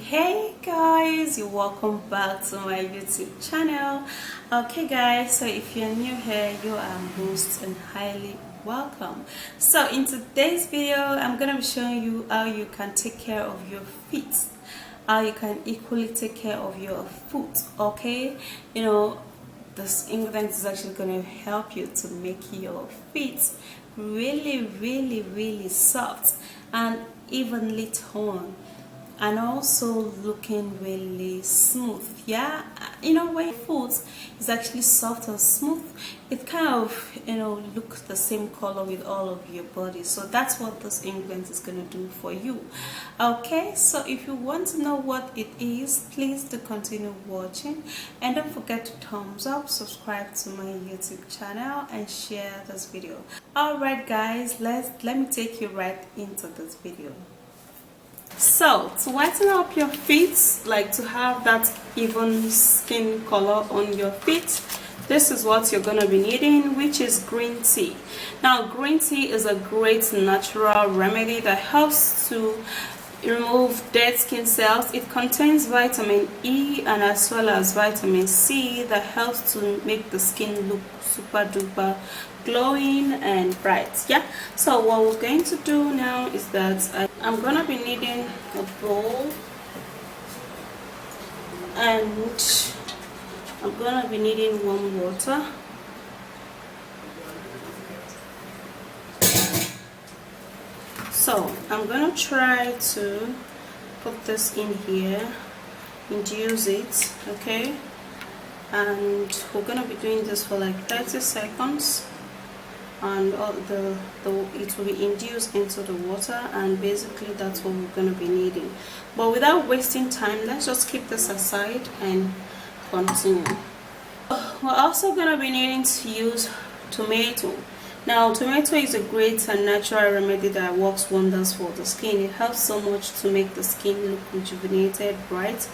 Hey guys, you're welcome back to my YouTube channel. Okay guys, so if you're new here, you are most and highly welcome. So in today's video, I'm gonna be showing you how you can take care of your feet, how you can equally take care of your foot. Okay, this ingredient is actually going to help you to make your feet really soft and evenly toned, and also looking really smooth. Yeah, when your foot is actually soft and smooth, it kind of look the same color with all of your body. So that's what this ingredient is going to do for you. Okay, so if you want to know what it is, please do continue watching, and don't forget to thumbs up, subscribe to my YouTube channel, and share this video. All right guys, let me take you right into this video. So to whiten up your feet, like to have that even skin color on your feet, this is what you're going to be needing, which is green tea. Now green tea is a great natural remedy that helps to remove dead skin cells. It contains vitamin E and as well as vitamin C that helps to make the skin look super duper glowing and bright. Yeah, so what we're going to do now is that I'm gonna be needing a bowl, and I'm gonna be needing warm water. So I'm gonna try to put this in here, infuse it, okay, and we're gonna be doing this for like 30 seconds, and it will be infused into the water, and basically that's what we're going to be needing. But without wasting time, let's just keep this aside and continue. We're also going to be needing to use tomato. Now tomato is a great and natural remedy that works wonders for the skin. It helps so much to make the skin look rejuvenated, bright,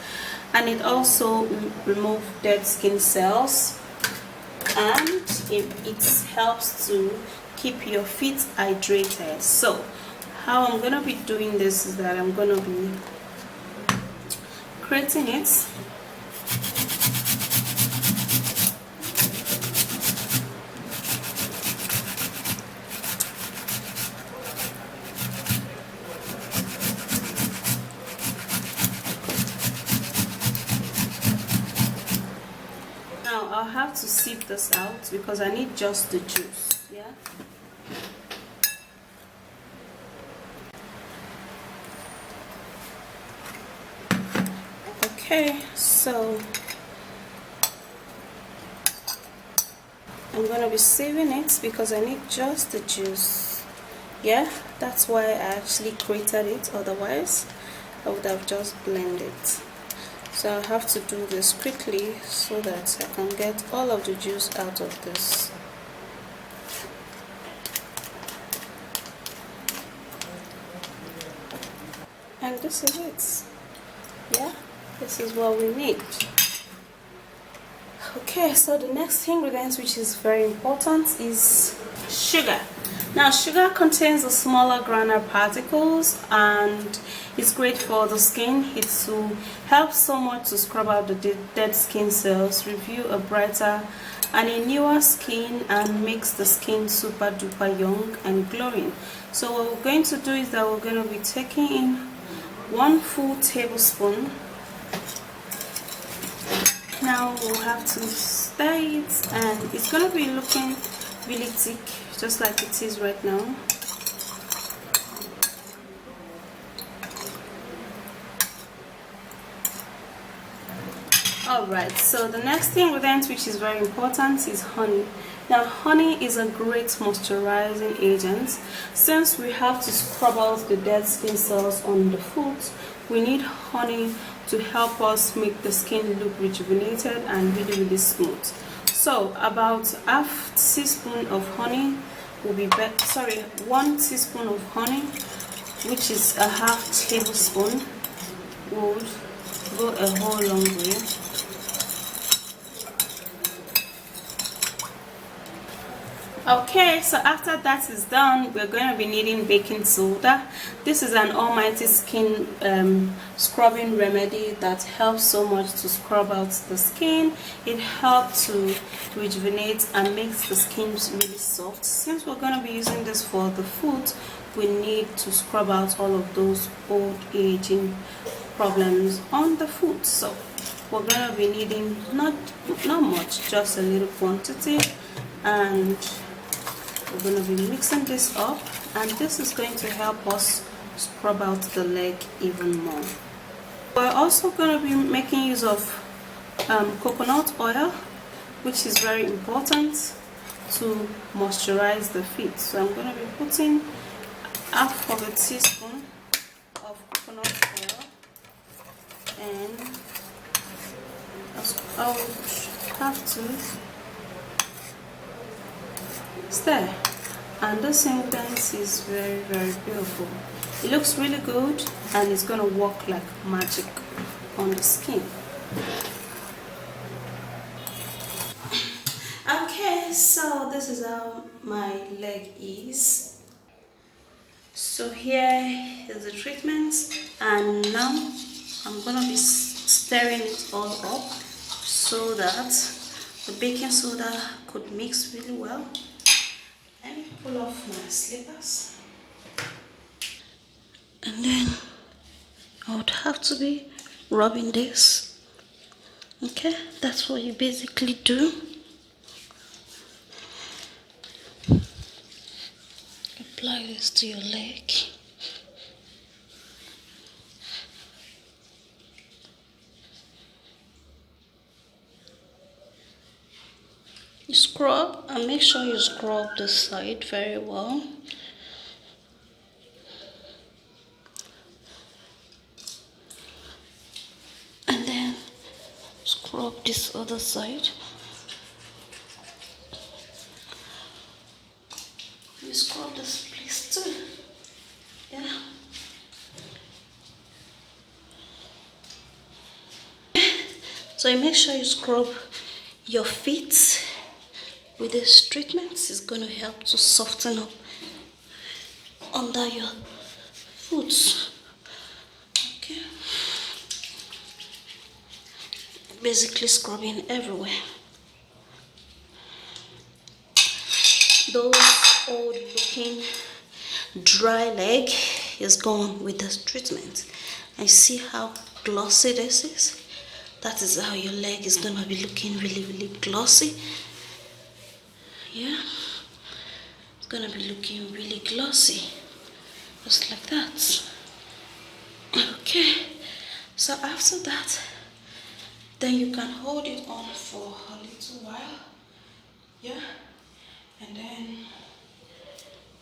and it also removes dead skin cells, and it helps to keep your feet hydrated. So how I'm gonna be doing this is that I'm gonna be creating it. I'll have to sieve this out because I need just the juice. Yeah. Okay, so I'm gonna be sieving it because I need just the juice. Yeah, that's why I actually created it, otherwise I would have just blended it. So I have to do this quickly so that I can get all of the juice out of this. And this is it. Yeah, this is what we need. Okay, so the next ingredient, which is very important, is sugar. Now sugar contains the smaller granular particles, and it's great for the skin. It helps so much to scrub out the dead skin cells, reveal a brighter and a newer skin, and makes the skin super duper young and glowing. So what we're going to do is that we're going to be taking in 1 full tablespoon. Now we'll have to stir it, and it's going to be looking really thick, just like it is right now. Alright, so the next ingredient, which is very important, is honey. Now honey is a great moisturizing agent. Since we have to scrub out the dead skin cells on the foot, we need honey to help us make the skin look rejuvenated and really smooth. So about half teaspoon of honey will be 1 teaspoon of honey, which is a half tablespoon, would go a whole long way. Okay, so after that is done, we're going to be needing baking soda. This is an almighty skin scrubbing remedy that helps so much to scrub out the skin. It helps to rejuvenate and makes the skin really soft. Since we're going to be using this for the foot, we need to scrub out all of those old aging problems on the foot. So we're going to be needing not much, just a little quantity, and we're going to be mixing this up, and this is going to help us scrub out the leg even more. We're also going to be making use of coconut oil, which is very important to moisturize the feet. So I'm going to be putting half of a teaspoon of coconut oil, and I'll have to stir, and this ingredient is very beautiful. It looks really good, and it's gonna work like magic on the skin. Okay, so this is how my leg is. So here is the treatment, and now I'm gonna be stirring it all up so that the baking soda could mix really well. Let me pull off my slippers, and then I would have to be rubbing this. Okay, that's what you basically do. Apply this to your leg. You scrub, and make sure you scrub the side very well. And then scrub this other side. You scrub this place too. Yeah. So you make sure you scrub your feet with this treatment. It's going to help to soften up under your foot. Okay. Basically scrubbing everywhere. Those old looking dry leg is gone with this treatment. And see how glossy this is? That is how your leg is gonna be looking really glossy. Yeah, it's gonna be looking really glossy, just like that. Okay, so after that, then you can hold it on for a little while. Yeah, and then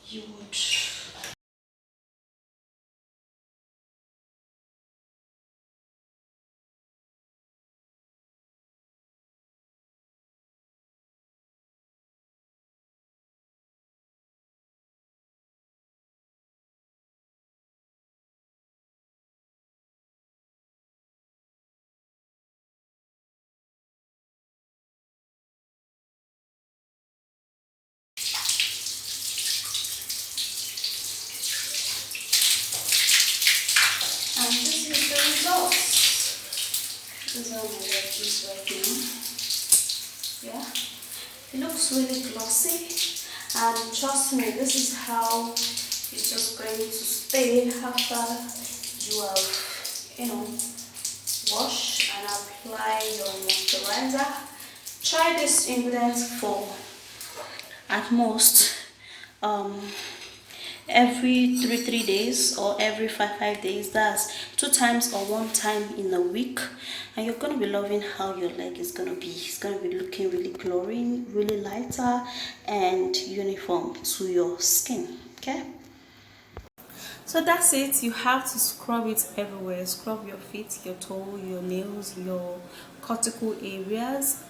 you would and this is the results. This is how my leg is right now. Yeah, it looks really glossy, and trust me, this is how it's just going to stay after you have, wash and apply your moisturizer. Try this ingredient for at most every three days, or every five days. That's 2 times or 1 time in a week, and you're going to be loving how your leg is going to be. It's going to be looking really glowing, really lighter and uniform to your skin. Okay, so that's it. You have to scrub it everywhere. Scrub your feet, your toe, your nails, your cortical areas,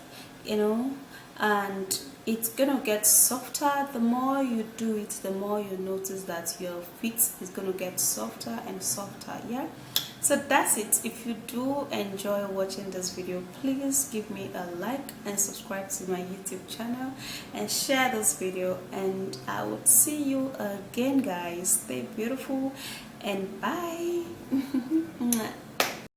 and it's gonna get softer. The more you do it, the more you notice that your feet is gonna get softer and softer. Yeah, So that's it. If you do enjoy watching this video, please give me a like and subscribe to my YouTube channel and share this video, and I would see you again, guys. Stay beautiful and bye.